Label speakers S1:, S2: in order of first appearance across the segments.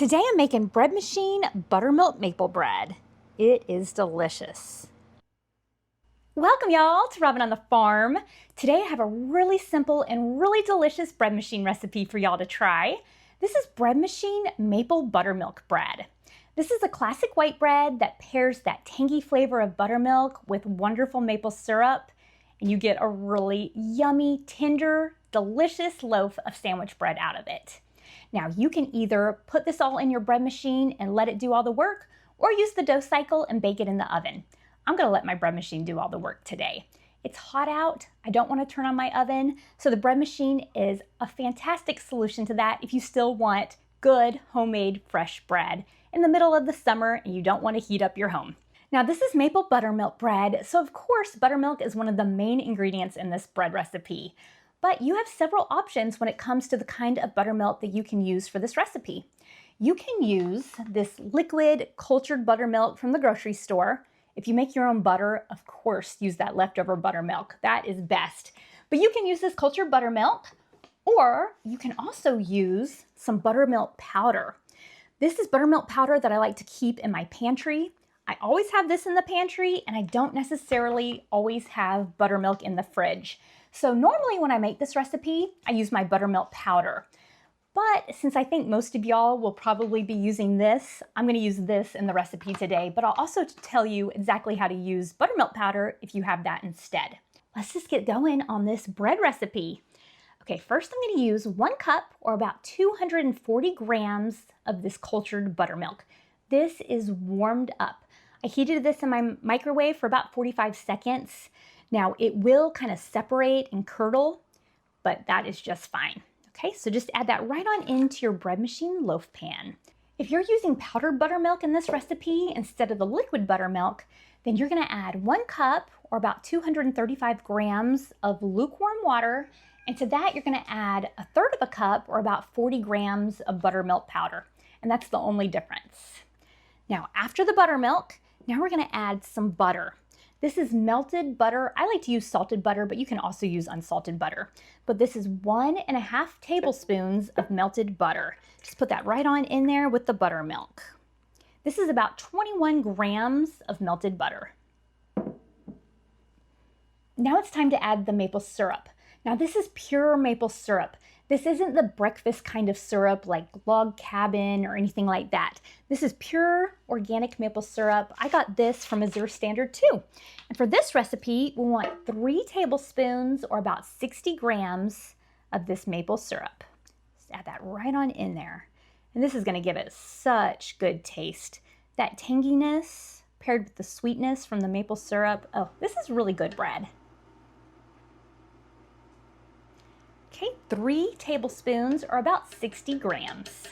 S1: Today I'm making bread machine buttermilk maple bread. It is delicious. Welcome y'all to Robyn on the Farm. Today I have a really simple and really delicious bread machine recipe for y'all to try. This is bread machine maple buttermilk bread. This is a classic white bread that pairs that tangy flavor of buttermilk with wonderful maple syrup, and you get a really yummy, tender, delicious loaf of sandwich bread out of it. Now you can either put this all in your bread machine and let it do all the work, or use the dough cycle and bake it in the oven. I'm gonna let my bread machine do all the work today. It's hot out, I don't wanna turn on my oven, so the bread machine is a fantastic solution to that if you still want good homemade fresh bread in the middle of the summer and you don't wanna heat up your home. Now this is maple buttermilk bread, so of course buttermilk is one of the main ingredients in this bread recipe. But you have several options when it comes to the kind of buttermilk that you can use for this recipe. You can use this liquid cultured buttermilk from the grocery store. If you make your own butter, of course, use that leftover buttermilk. That is best. But you can use this cultured buttermilk, or you can also use some buttermilk powder. This is buttermilk powder that I like to keep in my pantry. I always have this in the pantry, and I don't necessarily always have buttermilk in the fridge. So normally when I make this recipe, I use my buttermilk powder. But since I think most of y'all will probably be using this, I'm gonna use this in the recipe today, but I'll also tell you exactly how to use buttermilk powder if you have that instead. Let's just get going on this bread recipe. Okay, first I'm gonna use 1 cup or about 240 grams of this cultured buttermilk. This is warmed up. I heated this in my microwave for about 45 seconds. Now it will kind of separate and curdle, but that is just fine. Okay, so just add that right on into your bread machine loaf pan. If you're using powdered buttermilk in this recipe instead of the liquid buttermilk, then you're gonna add 1 cup or about 235 grams of lukewarm water, and to that you're gonna add 1/3 of a cup or about 40 grams of buttermilk powder, and that's the only difference. Now after the buttermilk, now we're gonna add some butter. This is melted butter. I like to use salted butter, but you can also use unsalted butter. But this is 1.5 tablespoons of melted butter. Just put that right on in there with the buttermilk. This is about 21 grams of melted butter. Now it's time to add the maple syrup. Now this is pure maple syrup. This isn't the breakfast kind of syrup like Log Cabin or anything like that. This is pure organic maple syrup. I got this from Missouri Standard too. And for this recipe, we want 3 tablespoons or about 60 grams of this maple syrup. Just add that right on in there. And this is gonna give it such good taste. That tanginess paired with the sweetness from the maple syrup. Oh, this is really good bread. Okay, 3 tablespoons or about 60 grams.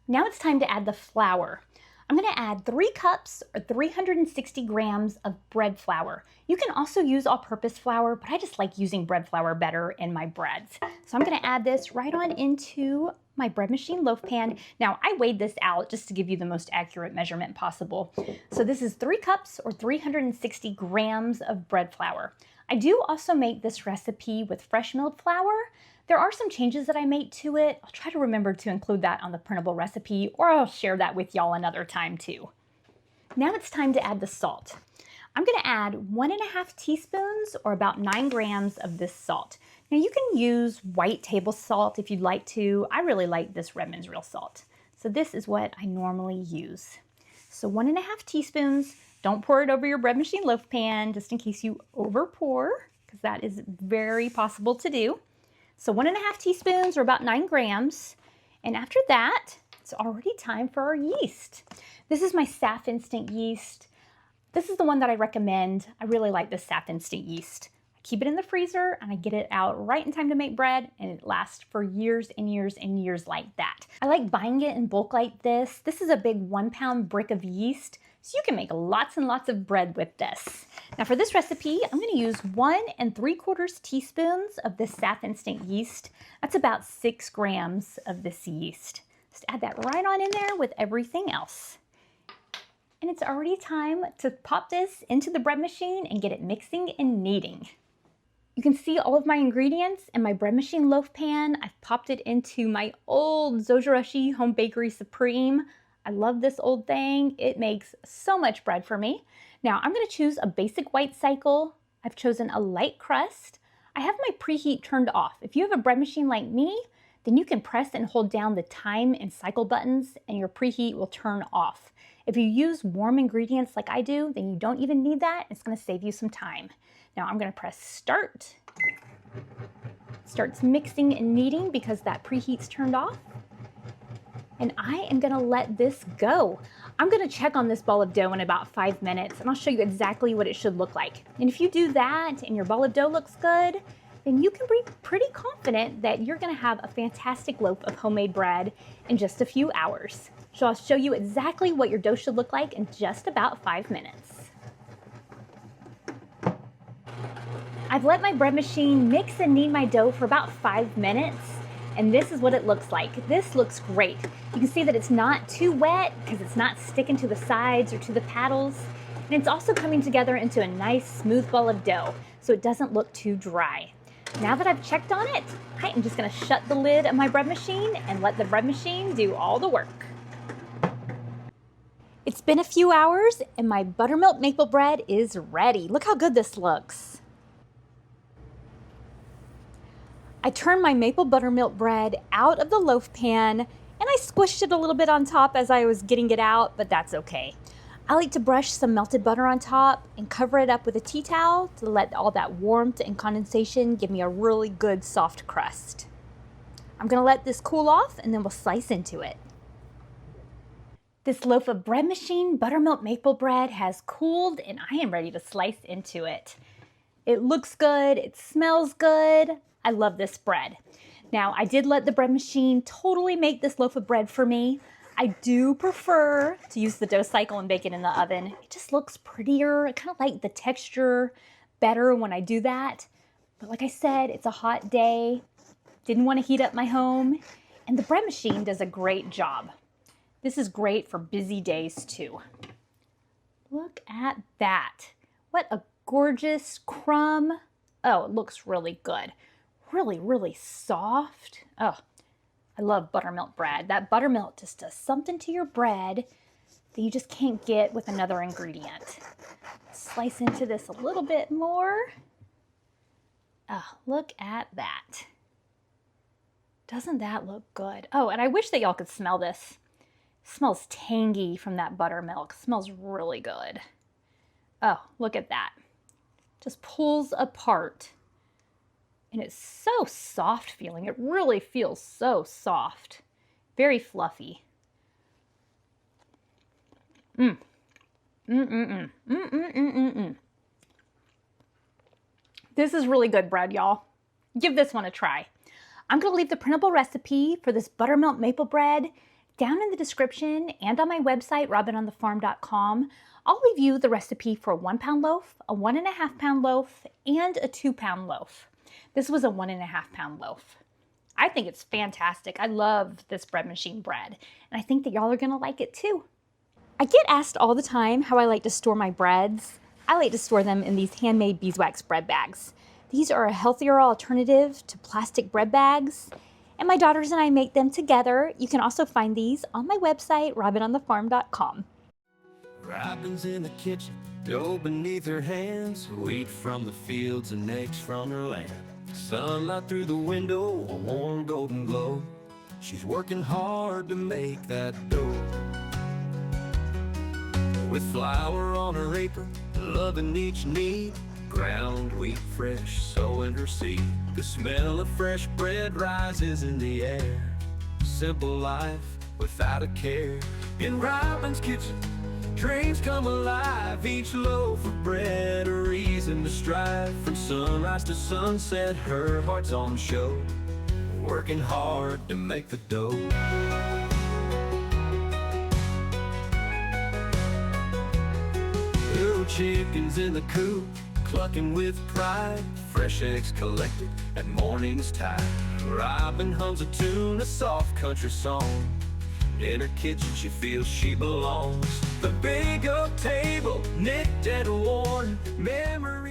S1: Now it's time to add the flour. I'm gonna add 3 cups or 360 grams of bread flour. You can also use all-purpose flour, but I just like using bread flour better in my breads. So I'm gonna add this right on into my bread machine loaf pan. Now I weighed this out just to give you the most accurate measurement possible. So this is 3 cups or 360 grams of bread flour. I do also make this recipe with fresh milled flour. There are some changes that I made to it. I'll try to remember to include that on the printable recipe, or I'll share that with y'all another time too. Now it's time to add the salt. I'm gonna add 1.5 teaspoons or about 9 grams of this salt. Now you can use white table salt if you'd like to. I really like this Redmond's Real Salt. So this is what I normally use. So 1.5 teaspoons. Don't pour it over your bread machine loaf pan just in case you over pour, because that is very possible to do. So 1.5 teaspoons or about 9 grams. And after that, it's already time for our yeast. This is my Saf Instant yeast. This is the one that I recommend. I really like this Saf Instant yeast. I keep it in the freezer and I get it out right in time to make bread, and it lasts for years and years and years like that. I like buying it in bulk like this. This is a big 1-pound brick of yeast, so you can make lots and lots of bread with this. Now for this recipe, I'm gonna use 1 3/4 teaspoons of this Saf Instant yeast. That's about 6 grams of this yeast. Just add that right on in there with everything else. And it's already time to pop this into the bread machine and get it mixing and kneading. You can see all of my ingredients in my bread machine loaf pan. I've popped it into my old Zojirushi Home Bakery Supreme. I love this old thing. It makes so much bread for me. Now I'm going to choose a basic white cycle. I've chosen a light crust. I have my preheat turned off. If you have a bread machine like me, then you can press and hold down the time and cycle buttons and your preheat will turn off. If you use warm ingredients like I do, then you don't even need that. It's going to save you some time. Now I'm going to press start. Starts mixing and kneading because that preheat's turned off. And I am going to let this go. I'm going to check on this ball of dough in about 5 minutes and I'll show you exactly what it should look like. And if you do that and your ball of dough looks good, then you can be pretty confident that you're going to have a fantastic loaf of homemade bread in just a few hours. So I'll show you exactly what your dough should look like in just about 5 minutes. I've let my bread machine mix and knead my dough for about 5 minutes, and this is what it looks like. This looks great. You can see that it's not too wet because it's not sticking to the sides or to the paddles, and it's also coming together into a nice smooth ball of dough, so it doesn't look too dry. Now that I've checked on it, I am just going to shut the lid of my bread machine and let the bread machine do all the work. It's been a few hours and my buttermilk maple bread is ready. Look how good this looks. I turned my maple buttermilk bread out of the loaf pan and I squished it a little bit on top as I was getting it out, but that's okay. I like to brush some melted butter on top and cover it up with a tea towel to let all that warmth and condensation give me a really good soft crust. I'm going to let this cool off and then we'll slice into it. This loaf of bread machine buttermilk maple bread has cooled and I am ready to slice into it. It looks good, it smells good. I love this bread. Now I did let the bread machine totally make this loaf of bread for me. I do prefer to use the dough cycle and bake it in the oven. It just looks prettier. I kind of like the texture better when I do that. But like I said, it's a hot day. Didn't want to heat up my home. And the bread machine does a great job. This is great for busy days too. Look at that. What a gorgeous crumb. Oh, it looks really good. Really, really soft. Oh, I love buttermilk bread. That buttermilk just does something to your bread that you just can't get with another ingredient. Slice into this a little bit more. Oh, look at that. Doesn't that look good? Oh, and I wish that y'all could smell this. It smells tangy from that buttermilk. It smells really good. Oh, look at that. Just pulls apart. And it's so soft feeling. It really feels so soft. Very fluffy. This is really good bread, y'all. Give this one a try. I'm going to leave the printable recipe for this buttermilk maple bread down in the description and on my website, robynonthefarm.com. I'll leave you the recipe for a 1 pound loaf, a 1.5 pound loaf, and a 2 pound loaf. This was a 1.5 pound loaf. I think it's fantastic. I love this bread machine bread, and I think that y'all are gonna like it too. I get asked all the time how I like to store my breads. I like to store them in these handmade beeswax bread bags. These are a healthier alternative to plastic bread bags, and my daughters and I make them together. You can also find these on my website, robynonthefarm.com.
S2: Robyn's in the kitchen, dough beneath her hands, wheat from the fields and eggs from her land. Sunlight through the window, a warm golden glow. She's working hard to make that dough. With flour on her apron, loving each knead, ground wheat fresh, sowing her seed. The smell of fresh bread rises in the air. Simple life without a care. In Robyn's kitchen, dreams come alive. Each loaf of bread a reason to strive. From sunrise to sunset, her heart's on show, working hard to make the dough. Little chickens in the coop, clucking with pride. Fresh eggs collected at morning's tide. Robyn hums a tune, a soft country song. In her kitchen she feels she belongs. The big oak table, knit and worn, memories